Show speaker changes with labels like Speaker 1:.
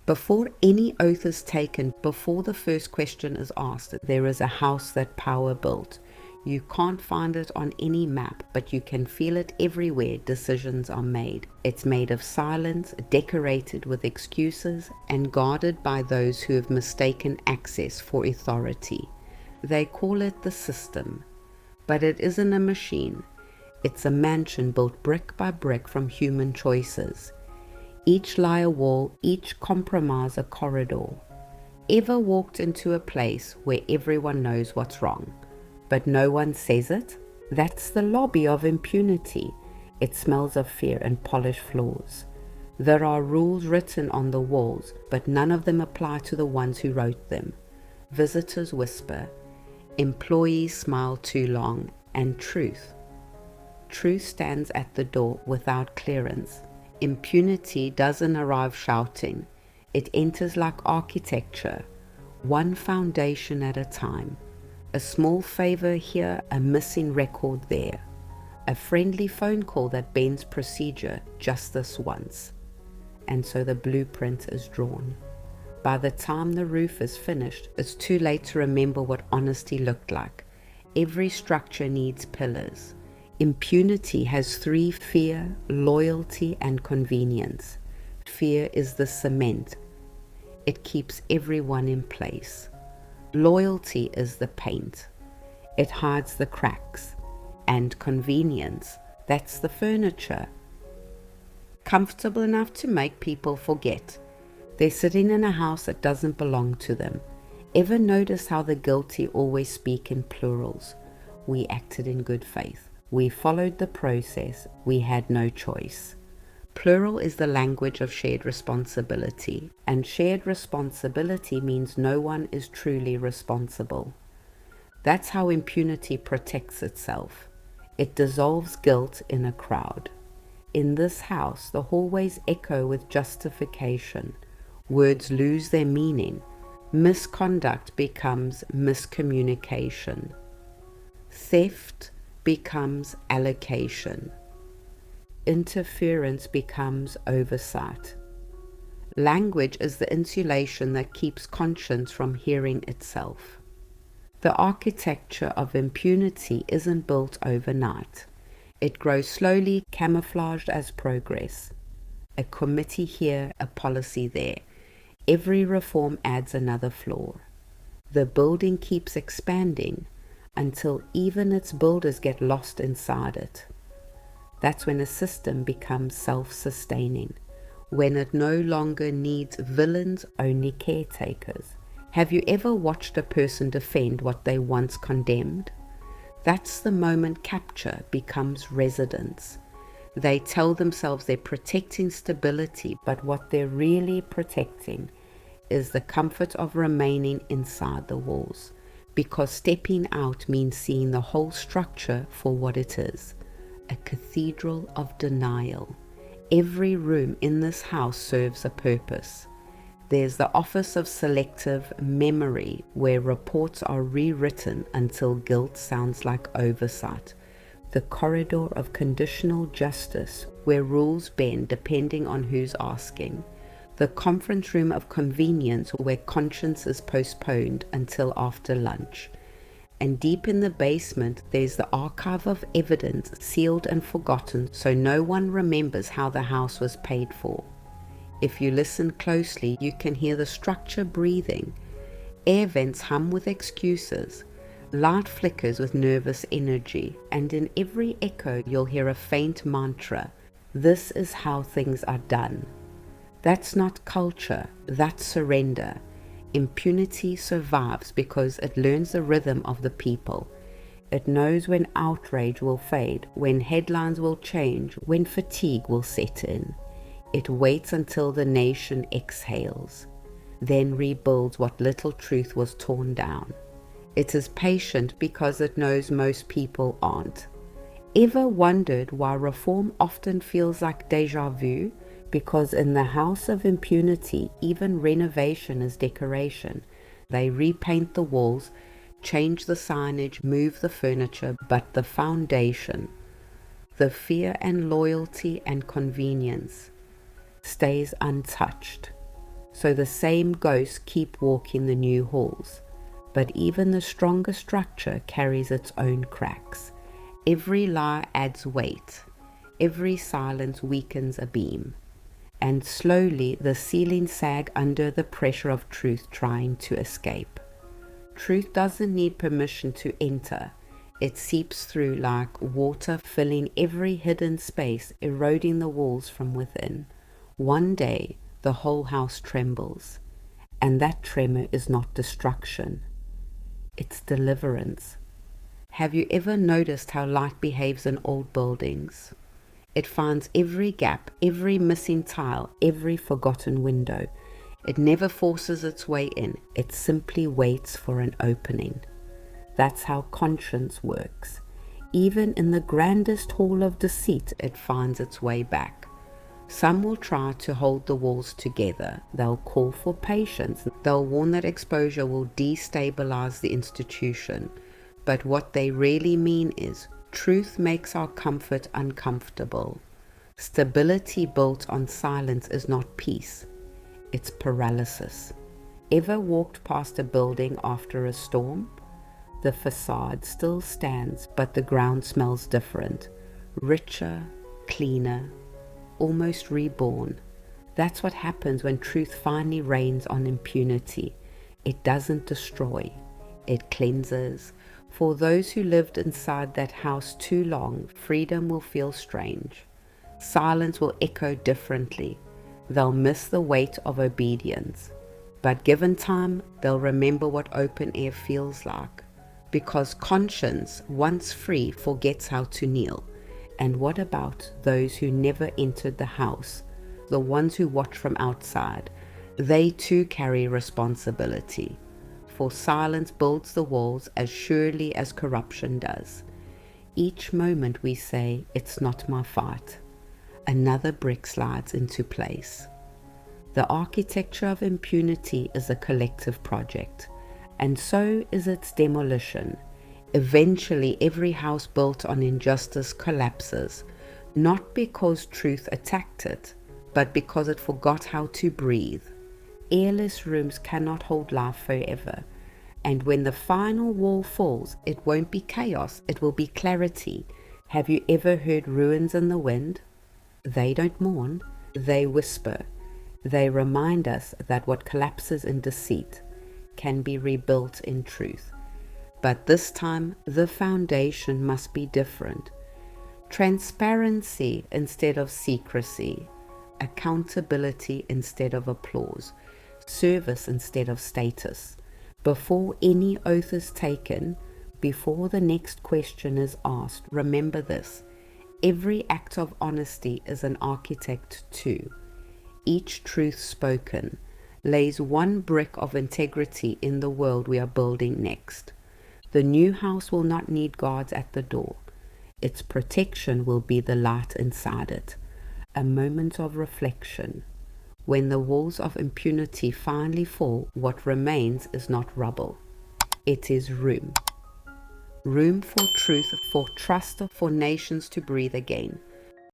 Speaker 1: Before any oath is taken, before the first question is asked, there is a house that power built. You can't find it on any map, but you can feel it everywhere decisions are made. It's made of silence, decorated with excuses, and guarded by those who have mistaken access for authority. They call it the system, but it isn't a machine. It's a mansion built brick by brick from human choices. Each lie a wall, each compromise a corridor. Ever walked into a place where everyone knows what's wrong, but no one says it? That's the lobby of impunity. It smells of fear and polished floors. There are rules written on the walls, but none of them apply to the ones who wrote them. Visitors whisper, employees smile too long, and truth stands at the door without clearance. Impunity doesn't arrive shouting. It enters like architecture, one foundation at a time. A small favor here, a missing record there. A friendly phone call that bends procedure just this once. And so the blueprint is drawn. By the time the roof is finished, it's too late to remember what honesty looked like. Every structure needs pillars. Impunity has three: fear, loyalty, and convenience. Fear is the cement. It keeps everyone in place. Loyalty is the paint. It hides the cracks. And convenience, that's the furniture. Comfortable enough to make people forget. They're sitting in a house that doesn't belong to them. Ever notice how the guilty always speak in plurals? We acted in good faith. We followed the process. We had no choice. Plural is the language of shared responsibility, and shared responsibility means no one is truly responsible. That's how impunity protects itself. It dissolves guilt in a crowd. In this house, the hallways echo with justification. Words lose their meaning. Misconduct becomes miscommunication. Theft becomes allocation. Interference becomes oversight. Language is the insulation that keeps conscience from hearing itself. The architecture of impunity isn't built overnight. It grows slowly, camouflaged as progress. A committee here, a policy there. Every reform adds another floor. The building keeps expanding until even its builders get lost inside it. That's when a system becomes self-sustaining, when it no longer needs villains, only caretakers. Have you ever watched a person defend what they once condemned? That's the moment capture becomes residence. They tell themselves they're protecting stability, but what they're really protecting is the comfort of remaining inside the walls. Because stepping out means seeing the whole structure for what it is, a cathedral of denial. Every room in this house serves a purpose. There's the office of selective memory, where reports are rewritten until guilt sounds like oversight. The corridor of conditional justice, where rules bend depending on who's asking. The conference room of convenience, where conscience is postponed until after lunch. And deep in the basement, there's the archive of evidence, sealed and forgotten, so no one remembers how the house was paid for. If you listen closely, you can hear the structure breathing. Air vents hum with excuses. Light flickers with nervous energy. And in every echo, you'll hear a faint mantra. This is how things are done. That's not culture, that's surrender. Impunity survives because it learns the rhythm of the people. It knows when outrage will fade, when headlines will change, when fatigue will set in. It waits until the nation exhales, then rebuilds what little truth was torn down. It is patient because it knows most people aren't. Ever wondered why reform often feels like déjà vu? Because in the house of impunity, even renovation is decoration. They repaint the walls, change the signage, move the furniture, but the foundation, the fear and loyalty and convenience, stays untouched. so the same ghosts keep walking the new halls. But even the stronger structure carries its own cracks. Every lie adds weight. Every silence weakens a beam. And slowly the ceilings sag under the pressure of truth trying to escape. Truth doesn't need permission to enter. It seeps through like water, filling every hidden space, eroding the walls from within. One day, the whole house trembles. And that tremor is not destruction. It's deliverance. Have you ever noticed how light behaves in old buildings? It finds every gap, every missing tile, every forgotten window. It never forces its way in. It simply waits for an opening. That's how conscience works. Even in the grandest hall of deceit, it finds its way back. Some will try to hold the walls together. They'll call for patience. They'll warn that exposure will destabilize the institution. But what they really mean is, truth makes our comfort uncomfortable. Stability built on silence is not peace. It's paralysis. Ever walked past a building after a storm? The facade still stands, but the ground smells different. Richer, cleaner, almost reborn. That's what happens when truth finally reigns on impunity. It doesn't destroy, it cleanses. For those who lived inside that house too long, freedom will feel strange. Silence will echo differently. They'll miss the weight of obedience. But given time, they'll remember what open air feels like. Because conscience, once free, forgets how to kneel. And what about those who never entered the house, the ones who watch from outside? They too carry responsibility. For silence builds the walls as surely as corruption does. Each moment we say, "It's not my fight," another brick slides into place. The architecture of impunity is a collective project, and so is its demolition. Eventually, every house built on injustice collapses, not because truth attacked it, but because it forgot how to breathe. Airless rooms cannot hold life forever, and when the final wall falls, it won't be chaos, it will be clarity. Have you ever heard ruins in the wind? They don't mourn, they whisper. They remind us that what collapses in deceit can be rebuilt in truth. But this time, the foundation must be different. Transparency instead of secrecy, accountability instead of applause, service instead of status. Before any oath is taken, before the next question is asked, remember this: every act of honesty is an architect too. Each truth spoken lays one brick of integrity in the world we are building next. The new house will not need guards at the door. Its protection will be the light inside it, a moment of reflection. When the walls of impunity finally fall, what remains is not rubble. It is room. Room for truth, for trust, for nations to breathe again.